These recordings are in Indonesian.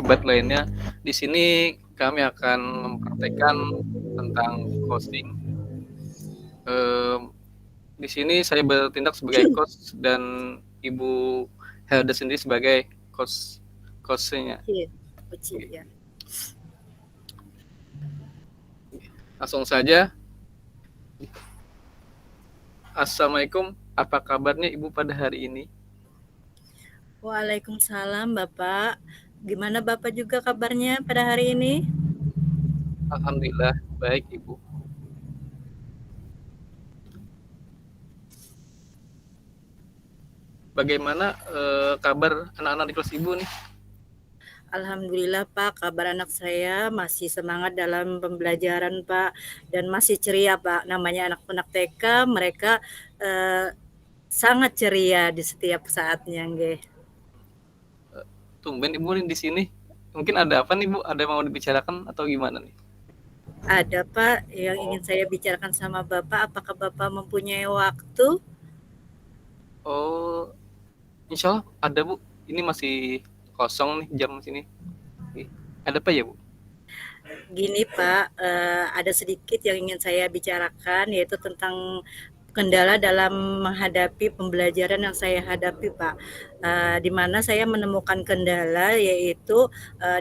hebat lainnya. Di sini kami akan mempraktekkan tentang coding. Di sini saya bertindak sebagai coach dan Ibu Helda sendiri sebagai coachnya. Kecil ya. Langsung saja. Assalamualaikum, apa kabarnya Ibu pada hari ini? Waalaikumsalam Bapak. Gimana Bapak juga kabarnya pada hari ini? Alhamdulillah, baik Ibu. Bagaimana kabar anak-anak di kelas Ibu nih? Alhamdulillah Pak, kabar anak saya masih semangat dalam pembelajaran Pak, dan masih ceria Pak. Namanya anak-anak TK, mereka sangat ceria di setiap saatnya, nggih. Tumben Ibu nih di sini. Mungkin ada apa nih Bu? Ada yang mau dibicarakan atau gimana nih? Ada Pak yang ingin saya bicarakan sama Bapak. Apakah Bapak mempunyai waktu? Oh, insya Allah ada Bu. Ini masih kosong nih jam sini. Ada apa ya Bu? Gini Pak, ada sedikit yang ingin saya bicarakan, yaitu tentang kendala dalam menghadapi pembelajaran yang saya hadapi Pak. Di mana saya menemukan kendala, yaitu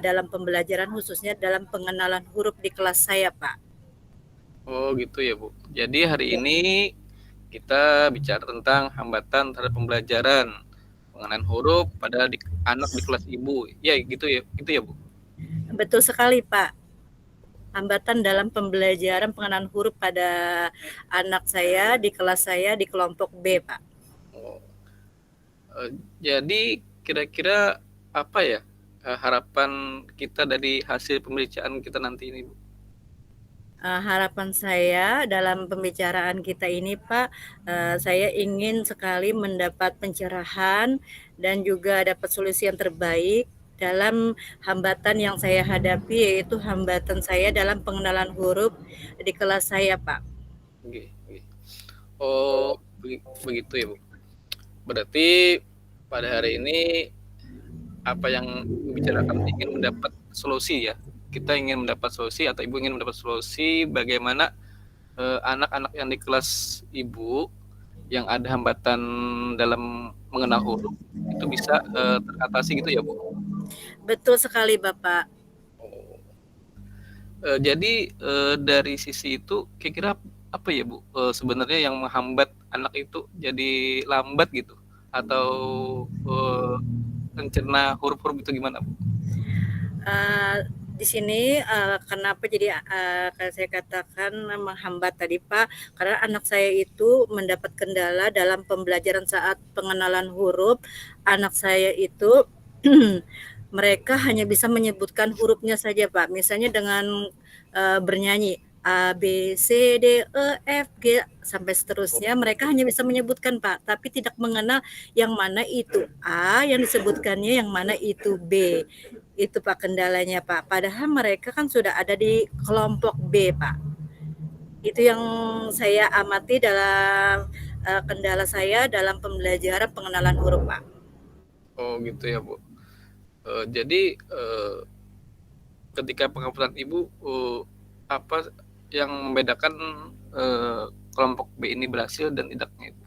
dalam pembelajaran, khususnya dalam pengenalan huruf di kelas saya Pak. Oh gitu ya Bu. Jadi hari ini kita bicara tentang hambatan terhadap pembelajaran pengenalan huruf pada anak di kelas Ibu. Ya gitu ya Bu. Betul sekali Pak. Hambatan dalam pembelajaran pengenalan huruf pada anak saya di kelas saya di kelompok B Pak. Oh. Jadi kira-kira apa ya harapan kita dari hasil pembicaraan kita nanti ini Bu? Harapan saya dalam pembicaraan kita ini Pak, saya ingin sekali mendapat pencerahan dan juga dapat solusi yang terbaik dalam hambatan yang saya hadapi, yaitu hambatan saya dalam pengenalan huruf di kelas saya Pak. Oke. Oh begitu ya Bu. Berarti pada hari ini apa yang dibicarakan ingin mendapat solusi ya. Kita ingin mendapat solusi atau Ibu ingin mendapat solusi bagaimana anak-anak yang di kelas Ibu yang ada hambatan dalam mengenal huruf itu bisa teratasi gitu ya Bu. Betul sekali Bapak. Oh. Jadi dari sisi itu kira-kira apa ya Bu sebenarnya yang menghambat anak itu jadi lambat gitu atau mencerna huruf-huruf itu gimana Bu? Di sini kenapa jadi saya katakan menghambat tadi Pak, karena anak saya itu mendapat kendala dalam pembelajaran saat pengenalan huruf. Anak saya itu mereka hanya bisa menyebutkan hurufnya saja Pak, misalnya dengan bernyanyi A, B, C, D, E, F, G sampai seterusnya, mereka hanya bisa menyebutkan Pak, tapi tidak mengenal yang mana itu A yang disebutkannya, yang mana itu B. Itu Pak kendalanya Pak. Padahal mereka kan sudah ada di kelompok B Pak. Itu yang saya amati dalam kendala saya dalam pembelajaran pengenalan huruf Pak. Oh gitu ya Bu. Jadi ketika pengamatan Ibu apa yang membedakan kelompok B ini berhasil dan tidaknya Ibu?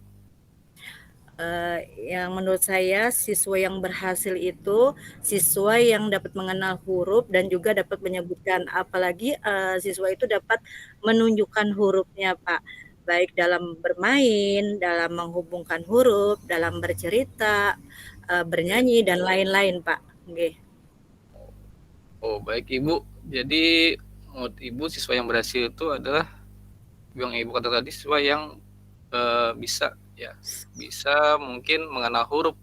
Yang menurut saya siswa yang berhasil itu siswa yang dapat mengenal huruf dan juga dapat menyebutkan, apalagi siswa itu dapat menunjukkan hurufnya Pak, baik dalam bermain, dalam menghubungkan huruf, dalam bercerita, bernyanyi dan lain-lain Pak. Nggih. Oh baik Ibu. Jadi menurut Ibu siswa yang berhasil itu adalah yang Ibu kata tadi siswa yang bisa mungkin mengenal huruf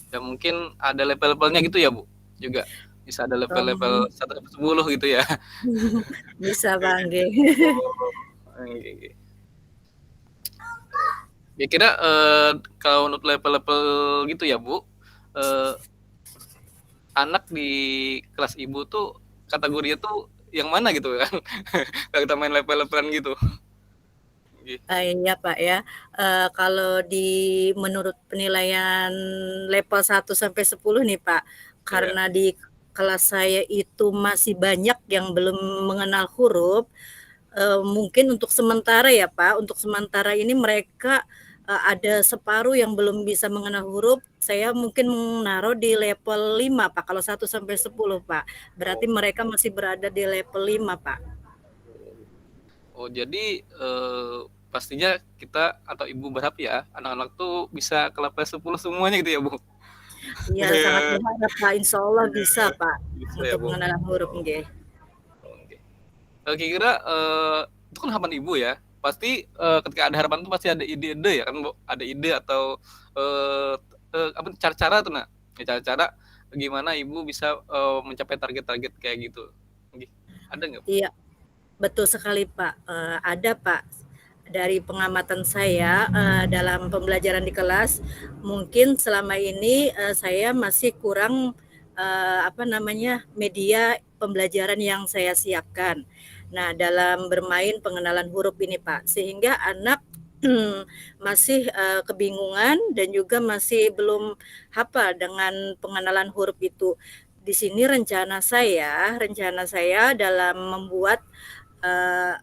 dan mungkin ada level-levelnya gitu ya Bu juga bisa ada level-level 1 sampai 10 gitu ya. Bisa Pak, nggih. Oh, ya kira kalau untuk level-level gitu ya Bu anak di kelas Ibu tuh kategorinya tuh yang mana gitu kan kalau kita main level-levelan gitu. Iya Pak ya, kalau menurut penilaian level 1 sampai 10 nih Pak, Iya. karena di kelas saya itu masih banyak yang belum mengenal huruf, mungkin untuk sementara ya Pak, untuk sementara ini mereka, ada separuh yang belum bisa mengenal huruf, saya mungkin menaruh di level 5 Pak, kalau 1 sampai 10 Pak. Berarti Oh. mereka masih berada di level 5 Pak. Oh, jadi pastinya kita atau ibu berharap ya anak-anak tuh bisa ke level 10 semuanya gitu ya, Bu? Iya, sangat Iya. berharap Pak, insyaallah Iya, bisa Pak, bisa ya, untuk Bu? pengenalan huruf, nggih. Oke. Kira-kira itu kan harapan ibu ya, pasti ketika ada harapan itu pasti ada ide-ide ya kan, Bu? Ada ide atau apa cara-cara tuh, Nak? Ya, cara-cara gimana ibu bisa mencapai target-target kayak gitu. Ada nggak, Bu? Iya, betul sekali Pak, ada Pak. Dari pengamatan saya, dalam pembelajaran di kelas, mungkin selama ini, saya masih kurang, apa namanya, media pembelajaran yang saya siapkan. Nah, dalam bermain pengenalan huruf ini Pak, sehingga anak masih, kebingungan dan juga masih belum hafal dengan pengenalan huruf itu. Di sini rencana saya dalam membuat, eee,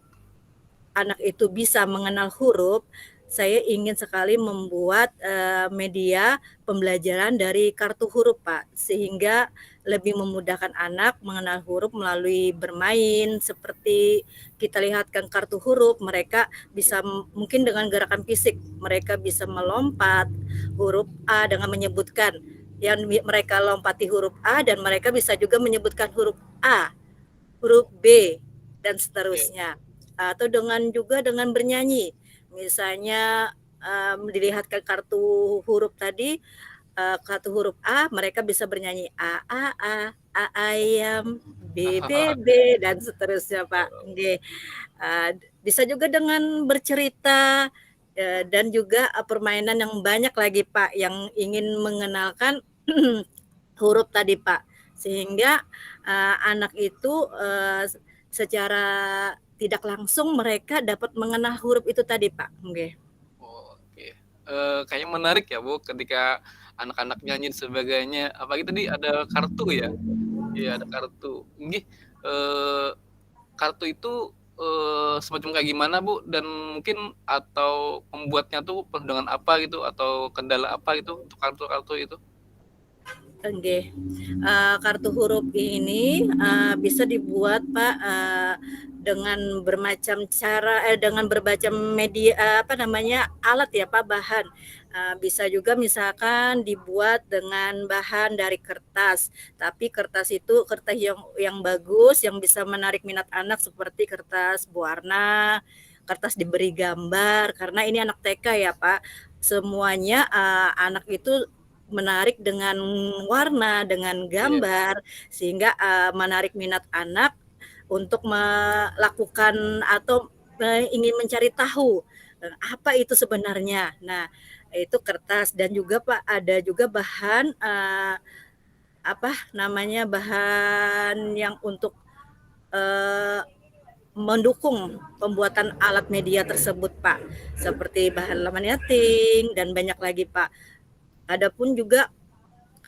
anak itu bisa mengenal huruf, saya ingin sekali membuat, media pembelajaran dari kartu huruf, Pak. Sehingga lebih memudahkan anak mengenal huruf melalui bermain, seperti kita lihatkan kartu huruf, mereka bisa mungkin dengan gerakan fisik, mereka bisa melompat huruf A dengan menyebutkan yang mereka lompati huruf A dan mereka bisa juga menyebutkan huruf A, huruf B, dan Oke. seterusnya. Atau dengan bernyanyi. Misalnya, dilihatkan kartu huruf tadi, kartu huruf A, mereka bisa bernyanyi A ayam, B, dan seterusnya, Pak. Nggih. Bisa juga dengan bercerita, dan juga, permainan yang banyak lagi, Pak, yang ingin mengenalkan huruf tadi, Pak. Sehingga, anak itu, secara tidak langsung mereka dapat mengenal huruf itu tadi, Pak. Nggih. Oh, oke. Kayaknya menarik ya, Bu, ketika anak-anak nyanyi dan sebagainya, apalagi tadi ada kartu ya? Iya, ada kartu. Nggih, kartu itu, semacam kayak gimana, Bu? Dan mungkin atau pembuatnya tuh penuh dengan apa gitu, atau kendala apa gitu untuk kartu-kartu itu? Nggih. Kartu huruf ini, bisa dibuat, Pak, dengan bermacam cara dengan bermacam media apa namanya, alat ya, Pak, bahan. Bisa juga misalkan dibuat dengan bahan dari kertas, tapi kertas itu kertas yang bagus, yang bisa menarik minat anak seperti kertas berwarna, kertas diberi gambar, karena ini anak TK ya, Pak. Semuanya, anak itu menarik dengan warna, dengan Iya, gambar, sehingga, menarik minat anak untuk melakukan atau, ingin mencari tahu, apa itu sebenarnya. Nah, itu kertas dan juga Pak, ada juga bahan, apa namanya, bahan yang untuk, eee, mendukung pembuatan alat media tersebut Pak, seperti bahan laminating dan banyak lagi Pak. Adapun juga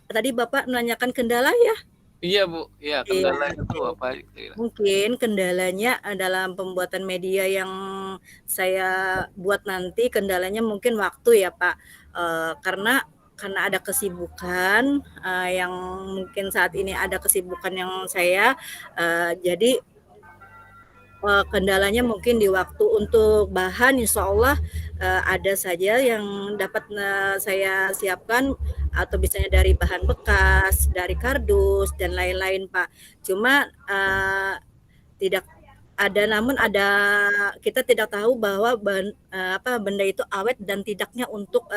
tadi Bapak menanyakan kendala ya? iya, Bu, iya, Iya, kendalanya tuh oke. apa kira-kira? Mungkin kendalanya, dalam pembuatan media yang saya buat nanti, kendalanya mungkin waktu ya, Pak. Karena ada kesibukan, yang mungkin saat ini ada kesibukan yang saya, jadi kendalanya mungkin di waktu. Untuk bahan insyaallah, ada saja yang dapat, saya siapkan atau misalnya dari bahan bekas, dari kardus dan lain-lain, Pak. Cuma, tidak ada namun ada kita tidak tahu bahwa apa, benda itu awet dan tidaknya untuk,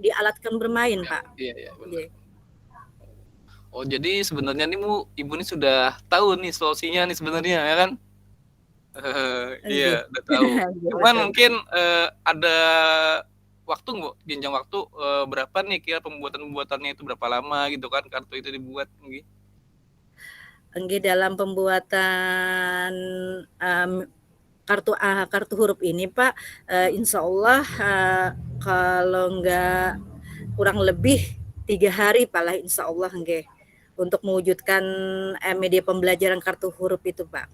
dialatkan bermain, Iya, Pak. iya, iya, benar. Nggih. Oh, jadi sebenarnya nih, Bu, Ibu nih sudah tahu nih solusinya nih sebenarnya ya kan? Iya, Nggih. udah tahu. Nggih, Cuman betul. mungkin, ada waktu nggak, jenjang waktu, berapa nih kira pembuatannya itu berapa lama gitu kan kartu itu dibuat, nggih? Nggih, dalam pembuatan, kartu huruf ini, Pak, insyaallah, kalau enggak kurang lebih 3 hari, Pak, lah insyaallah nggih. untuk mewujudkan media pembelajaran kartu huruf itu, Pak.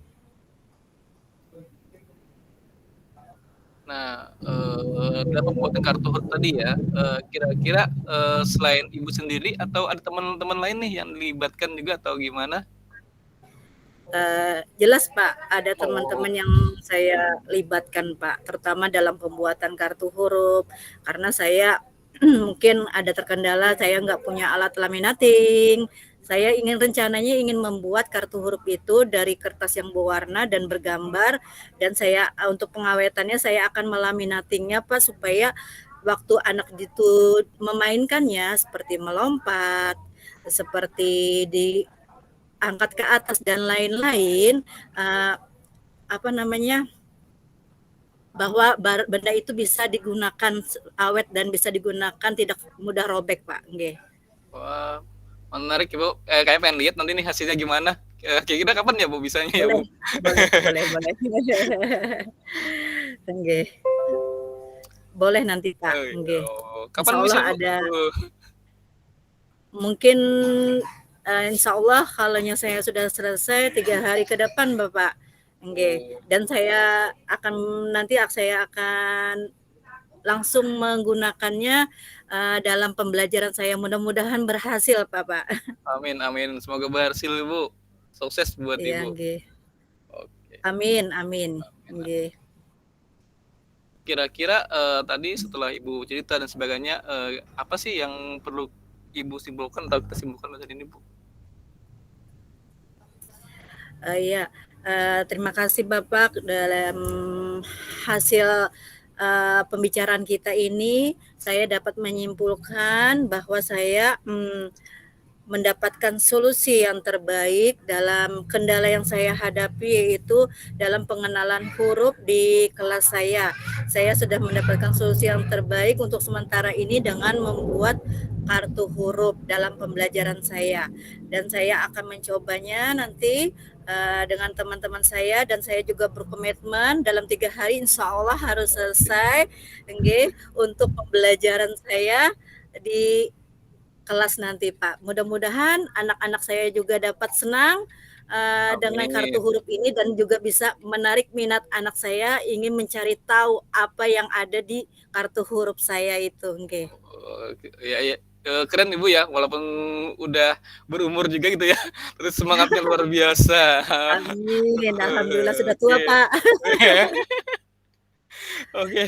Nah, dalam pembuatan kartu huruf tadi ya, kira-kira, selain Ibu sendiri atau ada teman-teman lain nih yang dilibatkan juga atau gimana? Jelas Pak, ada Oh. teman-teman yang saya libatkan Pak, terutama dalam pembuatan kartu huruf, karena saya mungkin ada terkendala saya nggak punya alat laminating. Saya rencananya ingin membuat kartu huruf itu dari kertas yang berwarna dan bergambar, dan saya untuk pengawetannya saya akan melaminatingnya Pak, supaya waktu anak itu memainkannya seperti melompat, seperti diangkat ke atas dan lain-lain, apa namanya, bahwa benda itu bisa digunakan awet dan bisa digunakan tidak mudah robek, Pak. Nggih. Wah, menarik Ibu. Kayaknya pengen lihat nanti nih hasilnya gimana. Kira-kira kapan ya Bu bisanya ya Boleh, Bu? boleh, boleh, boleh. Nggih. Boleh nanti, Pak. Nggih. Kapan bisa Insyaallah Bu? ada. Mungkin insyaallah kalaunya saya sudah selesai 3 hari ke depan, Bapak. Nggih. Dan saya akan langsung menggunakannya dalam pembelajaran saya. Mudah-mudahan berhasil, Bapak. Amin, amin. Semoga berhasil Ibu. Sukses buat Iya, Ibu. nggih. Oke. Amin, amin. Nggih. Kira-kira tadi setelah Ibu cerita dan sebagainya, apa sih yang perlu Ibu simpulkan atau kita simpulkan dari ini Bu? Iya, terima kasih Bapak dalam hasil pembicaraan kita ini. Saya dapat menyimpulkan bahwa saya mendapatkan solusi yang terbaik dalam kendala yang saya hadapi, yaitu dalam pengenalan huruf di kelas saya. Saya sudah mendapatkan solusi yang terbaik untuk sementara ini dengan membuat kartu huruf dalam pembelajaran saya, dan saya akan mencobanya nanti dengan teman-teman saya, dan saya juga berkomitmen dalam 3 hari insya Allah harus selesai untuk pembelajaran saya di kelas nanti Pak. Mudah-mudahan anak-anak saya juga dapat senang dengan kartu Amin. huruf ini, dan juga bisa menarik minat anak saya ingin mencari tahu apa yang ada di kartu huruf saya itu. Nggih. Ya, ya. Keren Ibu ya, walaupun udah berumur juga gitu ya, terus semangatnya luar biasa. Amin, alhamdulillah sudah tua Oke. Pak. Oke.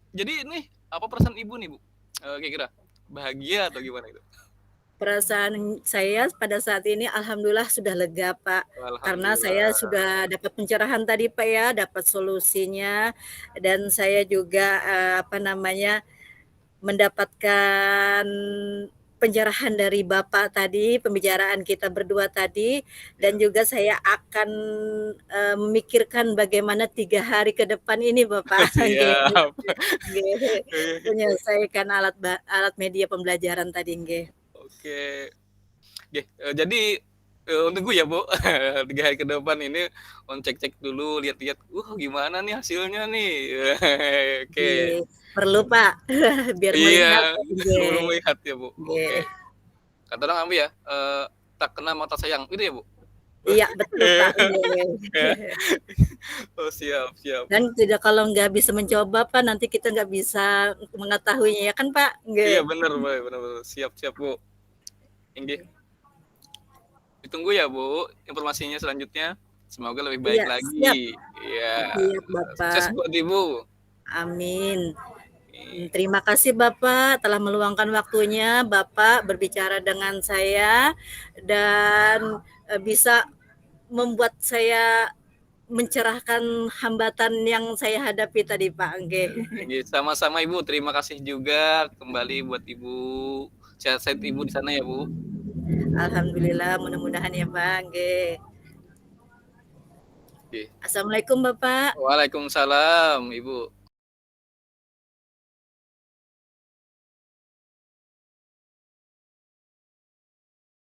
Jadi ini apa perasaan Ibu nih Bu? Kira-kira bahagia atau gimana itu? Perasaan saya pada saat ini alhamdulillah sudah lega Pak, karena saya Alhamdulillah. sudah dapat pencerahan tadi Pak ya, dapat solusinya, dan saya juga mendapatkan pencerahan dari Bapak tadi, pembicaraan kita berdua tadi, dan juga saya akan memikirkan bagaimana 3 hari ke depan ini Bapak, nggih, Siap. nggih, menyelesaikan alat media pembelajaran tadi, nggih. Oke. Oke, jadi tunggu ya Bu, 3 hari ke depan ini cek-cek dulu, lihat-lihat, gimana nih hasilnya nih. Oke. Nggih, perlu Pak, biar melihat, Iya, perlu nggih, melihat ya Bu. nggih. Oke. Kata orang apa ya, tak kenal mata sayang, gitu ya Bu? Iya betul Pak, nggih. Oh siap, siap. Dan kalau nggak bisa mencoba Pak, nanti kita nggak bisa mengetahuinya ya kan Pak? Iya Nggih. bener bener bener, siap siap Bu. Inggih. Ditunggu ya Bu, informasinya selanjutnya. Semoga lebih baik Iya, siap. lagi. Iya. Siap Sukses Bapak. buat Ibu. Amin. Oke. Terima kasih Bapak telah meluangkan waktunya Bapak berbicara dengan saya, dan bisa membuat saya mencerahkan hambatan yang saya hadapi tadi Pak, nggih. Nggih, sama-sama Ibu, terima kasih juga kembali buat Ibu. Sehat-sehat Ibu di sana ya Bu. Alhamdulillah, mudah-mudahan ya Pak, nggih. Oke. Assalamualaikum Bapak. Waalaikumsalam Ibu.